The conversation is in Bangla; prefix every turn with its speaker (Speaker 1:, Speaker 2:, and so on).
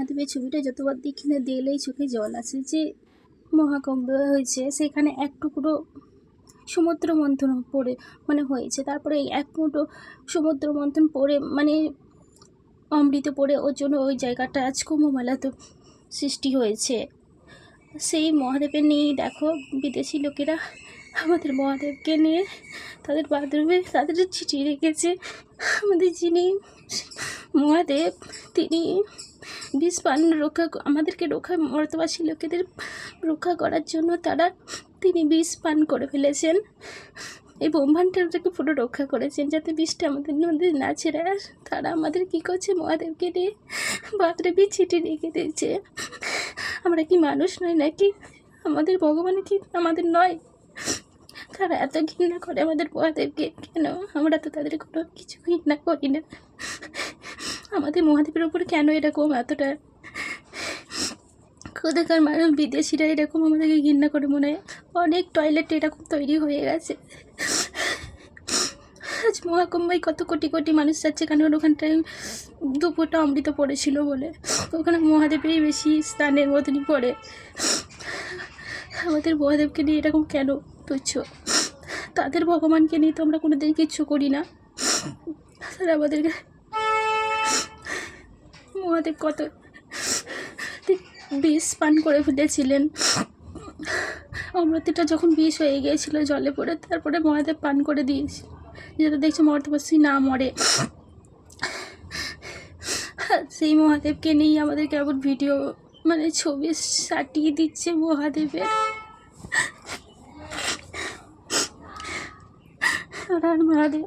Speaker 1: মহাদেবের ছবিটা যতবার দেখি না দেখলেই চোখে জল আসে। যে মহাকুম্ভ হয়েছে সেখানে এক টুকরো সমুদ্র মন্থন পড়ে মানে হয়েছে, তারপরে এক মুঠো সমুদ্র মন্থন পড়ে মানে অমৃত পড়ে ওর জন্য ওই জায়গাটা আজ কুম্ভমেলা তো সৃষ্টি হয়েছে। সেই মহাদেবের নিয়েই দেখো বিদেশি লোকেরা আমাদের মহাদেবকে নিয়ে তাদের বাথরুমে তাদের চিঠি রেখেছে। আমাদের যিনি মহাদেব তিনি বিষ পান রক্ষা আমাদেরকে মর্তবাসী লোকেদের রক্ষা করার জন্য তিনি বিষ পান করে ফেলেছেন। এই ব্রহ্মাণ্ডটাকে পুরো রক্ষা করেছেন যাতে বিষটা আমাদের মধ্যে না ছেড়ে। তারা আমাদের কী করছে, মহাদেবকে নিয়ে বাথরুমে চিঠি রেখে দিয়েছে। আমরা কি মানুষ নয় নাকি? আমাদের ভগবান কি আমাদের নয়? তারা এত ঘৃণা করে আমাদের মহাদেবকে কেন? আমরা তো তাদের কোনো কিছু ঘৃণা করি না। আমাদের মহাদেবের ওপর কেন এরকম এতটা কোথাকার মানুষ বিদেশিরা এরকম আমাদেরকে ঘৃণা করে? মনে হয় অনেক টয়লেট এরকম তৈরি হয়ে গেছে। আজ মহাকুম্ভে কত কোটি কোটি মানুষ যাচ্ছে, কারণ ওখানটায় দুপুরটা অমৃত পড়েছিল বলে। ওখানে মহাদেবেরই বেশি স্থানের মতনই পড়ে। আমাদের মহাদেবকে নিয়ে এরকম কেন তুচ্ছ? তাদের ভগবানকে নিয়ে তো আমরা কোনোদিন কিচ্ছু করি না। তারা আমাদেরকে মহাদেব কত বিষ পান করে ফেলেছিলেন। অমৃতটা যখন বিষ হয়ে গিয়েছিল জলে পড়ে, তারপরে মহাদেব পান করে দিয়েছিল যাতে দেখছি মর্তবাসী না মরে। সেই মহাদেবকে নিয়েই আমাদের কেমন ভিডিও মানে ছবি সাটিয়ে দিচ্ছে মহাদেবের। আর মহাদেব